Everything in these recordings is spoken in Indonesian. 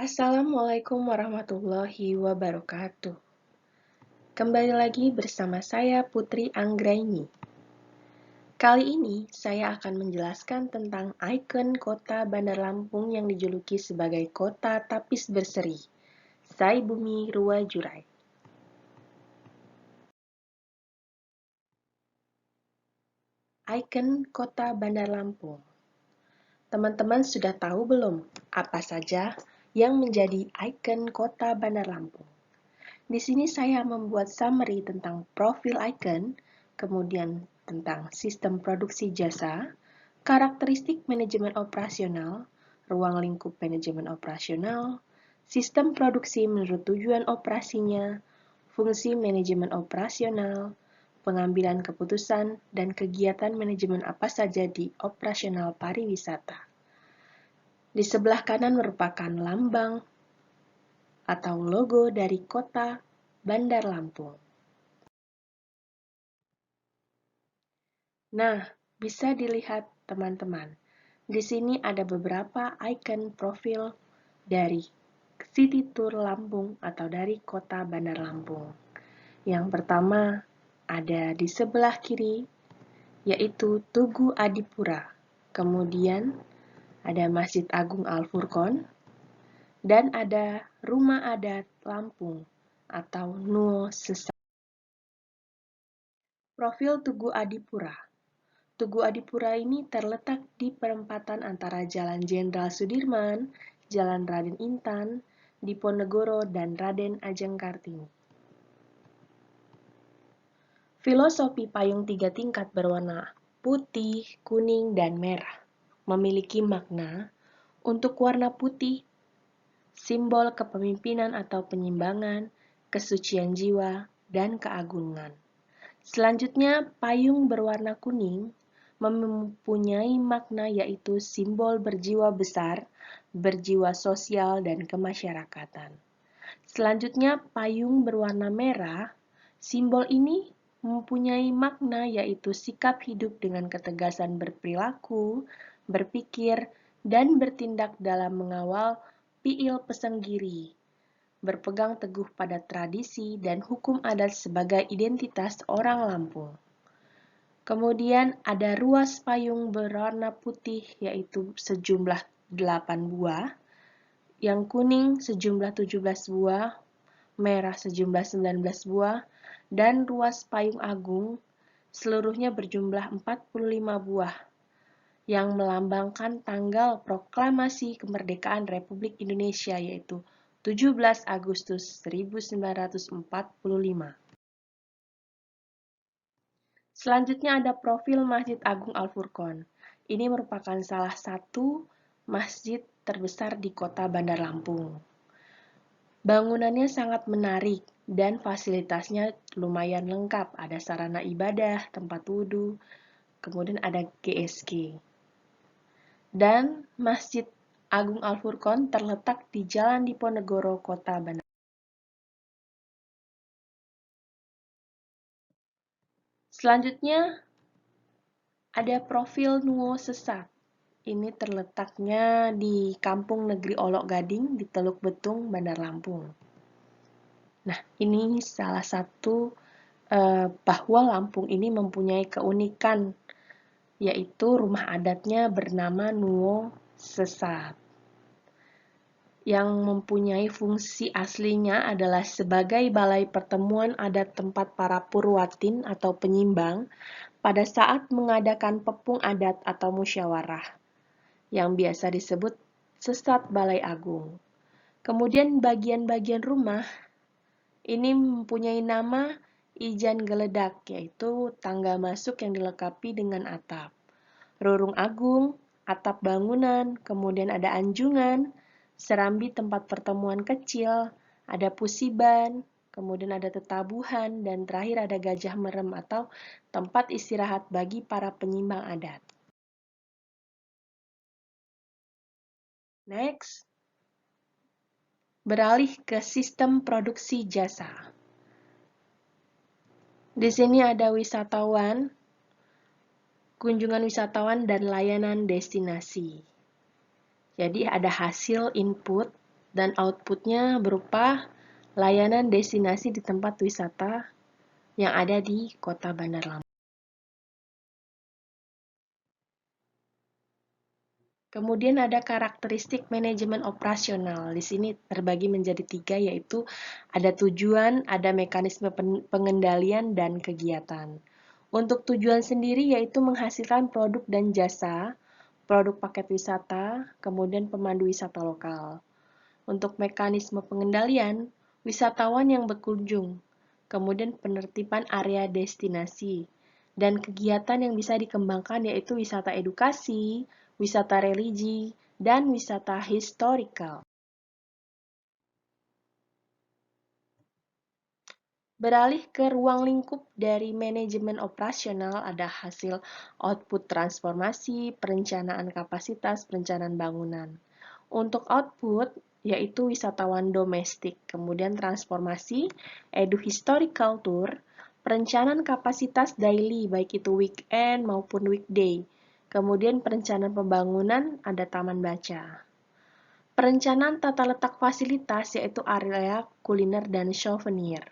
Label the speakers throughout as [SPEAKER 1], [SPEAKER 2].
[SPEAKER 1] Assalamualaikum warahmatullahi wabarakatuh. Kembali lagi bersama saya Putri Anggraini. Kali ini saya akan menjelaskan tentang ikon kota Bandar Lampung yang dijuluki sebagai kota tapis berseri, Sai Bumi Rua Jurai. Ikon kota Bandar Lampung. Teman-teman sudah tahu belum apa saja yang menjadi ikon kota Bandar Lampung? Di sini saya membuat summary tentang profil icon, kemudian tentang sistem produksi jasa, karakteristik manajemen operasional, ruang lingkup manajemen operasional, sistem produksi menurut tujuan operasinya, fungsi manajemen operasional, pengambilan keputusan, dan kegiatan manajemen apa saja di operasional pariwisata. Di sebelah kanan merupakan lambang atau logo dari kota Bandar Lampung. Nah, bisa dilihat teman-teman. Di sini ada beberapa ikon profil dari City Tour Lampung atau dari kota Bandar Lampung. Yang pertama ada di sebelah kiri, yaitu Tugu Adipura. Kemudian ada Masjid Agung Al-Furqon, dan ada Rumah Adat Lampung atau Nuo Sesa. Profil Tugu Adipura. Tugu Adipura ini terletak di perempatan antara Jalan Jenderal Sudirman, Jalan Raden Intan, Diponegoro, dan Raden Ajeng Kartini. Filosofi payung 3 tingkat berwarna putih, kuning, dan merah memiliki makna. Untuk warna putih, simbol kepemimpinan atau penyimbangan, kesucian jiwa, dan keagungan. Selanjutnya, payung berwarna kuning mempunyai makna yaitu simbol berjiwa besar, berjiwa sosial, dan kemasyarakatan. Selanjutnya, payung berwarna merah, simbol ini mempunyai makna yaitu sikap hidup dengan ketegasan berperilaku, berpikir, dan bertindak dalam mengawal piil pesenggiri, berpegang teguh pada tradisi dan hukum adat sebagai identitas orang Lampung. Kemudian ada ruas payung berwarna putih yaitu sejumlah 8 buah, yang kuning sejumlah 17 buah, merah sejumlah 19 buah, dan ruas payung agung seluruhnya berjumlah 45 buah yang melambangkan tanggal proklamasi kemerdekaan Republik Indonesia yaitu 17 Agustus 1945. Selanjutnya ada profil Masjid Agung Al-Furqon. Ini merupakan salah satu masjid terbesar di kota Bandar Lampung. Bangunannya sangat menarik dan fasilitasnya lumayan lengkap. Ada sarana ibadah, tempat wudhu, kemudian ada GSG. Dan Masjid Agung Al-Furqon terletak di Jalan Diponegoro, Kota Bandar. Selanjutnya ada profil Nuo Sesat. Ini terletaknya di Kampung Negeri Olok Gading di Teluk Betung, Bandar Lampung. Nah, ini salah satu bahwa Lampung ini mempunyai keunikan, yaitu rumah adatnya bernama Nuo Sesat. Yang mempunyai fungsi aslinya adalah sebagai balai pertemuan adat tempat para purwatin atau penyimbang pada saat mengadakan pepung adat atau musyawarah, yang biasa disebut Sesat Balai Agung. Kemudian bagian-bagian rumah ini mempunyai nama Ijan Geledak, yaitu tangga masuk yang dilengkapi dengan atap. Rurung agung, atap bangunan, kemudian ada anjungan, serambi tempat pertemuan kecil, ada pusiban, kemudian ada tetabuhan, dan terakhir ada gajah merem atau tempat istirahat bagi para penyimbang adat. Next, beralih ke sistem produksi jasa. Di sini ada wisatawan, kunjungan wisatawan, dan layanan destinasi. Jadi ada hasil input, dan outputnya berupa layanan destinasi di tempat wisata yang ada di Kota Bandar Lampung. Kemudian ada karakteristik manajemen operasional. Di sini terbagi menjadi 3, yaitu ada tujuan, ada mekanisme pengendalian, dan kegiatan. Untuk tujuan sendiri yaitu menghasilkan produk dan jasa, produk paket wisata, kemudian pemandu wisata lokal. Untuk mekanisme pengendalian, wisatawan yang berkunjung, kemudian penertiban area destinasi, dan kegiatan yang bisa dikembangkan yaitu wisata edukasi, wisata religi, dan wisata historical. Beralih ke ruang lingkup dari manajemen operasional, ada hasil output transformasi, perencanaan kapasitas, perencanaan bangunan. Untuk output, yaitu wisatawan domestik, kemudian transformasi, edu historical tour, perencanaan kapasitas daily, baik itu weekend maupun weekday. Kemudian perencanaan pembangunan, ada taman baca. Perencanaan tata letak fasilitas, yaitu area kuliner dan souvenir.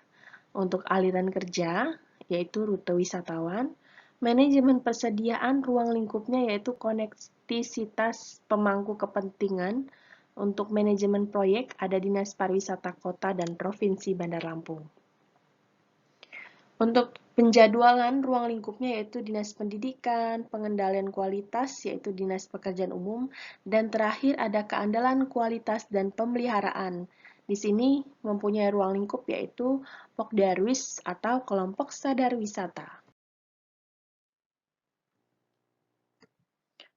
[SPEAKER 1] Untuk aliran kerja, yaitu rute wisatawan, manajemen persediaan ruang lingkupnya yaitu konektisitas pemangku kepentingan. Untuk manajemen proyek ada Dinas Pariwisata Kota dan Provinsi Bandar Lampung. Untuk penjadwalan ruang lingkupnya yaitu Dinas Pendidikan, pengendalian kualitas yaitu Dinas Pekerjaan Umum, dan terakhir ada keandalan kualitas dan pemeliharaan. Di sini mempunyai ruang lingkup yaitu Pokdarwis atau kelompok sadar wisata.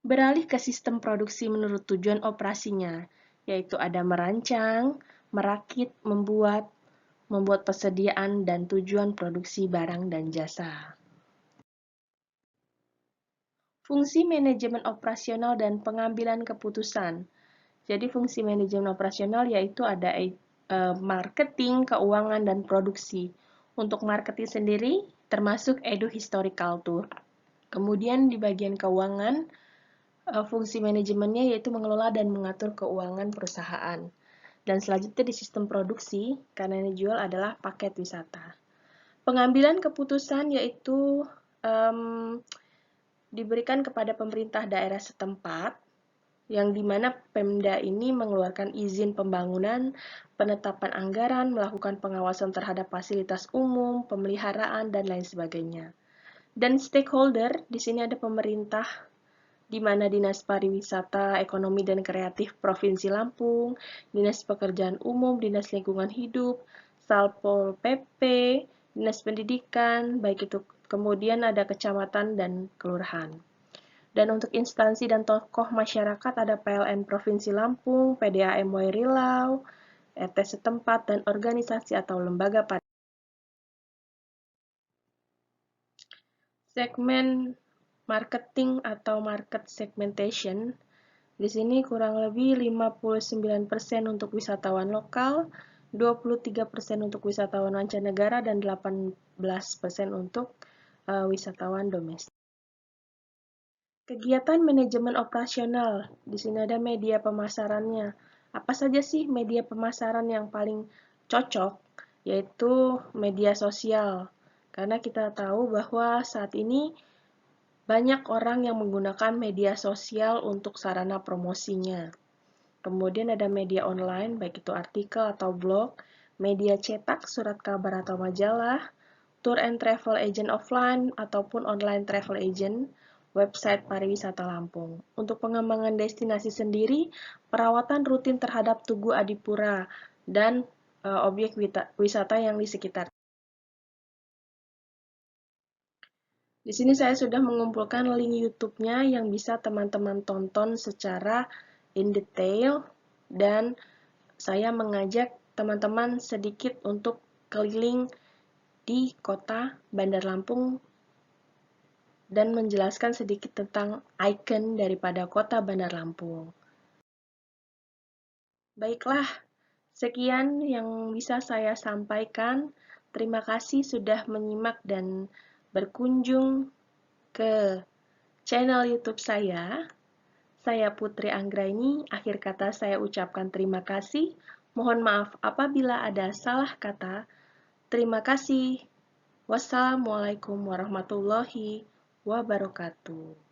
[SPEAKER 1] Beralih ke sistem produksi menurut tujuan operasinya, yaitu ada merancang, merakit, membuat persediaan, dan tujuan produksi barang dan jasa. Fungsi manajemen operasional dan pengambilan keputusan. Jadi fungsi manajemen operasional yaitu ada marketing, keuangan, dan produksi. Untuk marketing sendiri termasuk edu historical tour. Kemudian di bagian keuangan, fungsi manajemennya yaitu mengelola dan mengatur keuangan perusahaan. Dan selanjutnya di sistem produksi, karena yang dijual adalah paket wisata. Pengambilan keputusan yaitu diberikan kepada pemerintah daerah setempat, yang dimana Pemda ini mengeluarkan izin pembangunan, penetapan anggaran, melakukan pengawasan terhadap fasilitas umum, pemeliharaan, dan lain sebagainya. Dan stakeholder, di sini ada pemerintah, di mana Dinas Pariwisata, Ekonomi dan Kreatif Provinsi Lampung, Dinas Pekerjaan Umum, Dinas Lingkungan Hidup, Satpol PP, Dinas Pendidikan, baik itu kemudian ada kecamatan dan kelurahan. Dan untuk instansi dan tokoh masyarakat ada PLN Provinsi Lampung, PDAMY Riau, RT setempat, dan organisasi atau lembaga pariwisata. Segmen marketing atau market segmentation, di sini kurang lebih 59% untuk wisatawan lokal, 23% untuk wisatawan mancanegara, dan 18% untuk wisatawan domestik. Kegiatan manajemen operasional, di sini ada media pemasarannya. Apa saja sih media pemasaran yang paling cocok? Yaitu media sosial. Karena kita tahu bahwa saat ini banyak orang yang menggunakan media sosial untuk sarana promosinya. Kemudian ada media online, baik itu artikel atau blog, media cetak, surat kabar atau majalah, tour and travel agent offline ataupun online travel agent, website pariwisata Lampung. Untuk pengembangan destinasi sendiri, perawatan rutin terhadap Tugu Adipura dan objek wisata yang di sekitar. Di sini saya sudah mengumpulkan link YouTube-nya yang bisa teman-teman tonton secara in detail, dan saya mengajak teman-teman sedikit untuk keliling di kota Bandar Lampung dan menjelaskan sedikit tentang ikon daripada kota Bandar Lampung. Baiklah, sekian yang bisa saya sampaikan. Terima kasih sudah menyimak dan berkunjung ke channel YouTube saya. Saya Putri Anggraini, akhir kata saya ucapkan terima kasih. Mohon maaf apabila ada salah kata. Terima kasih. Wassalamualaikum warahmatullahi wabarakatuh.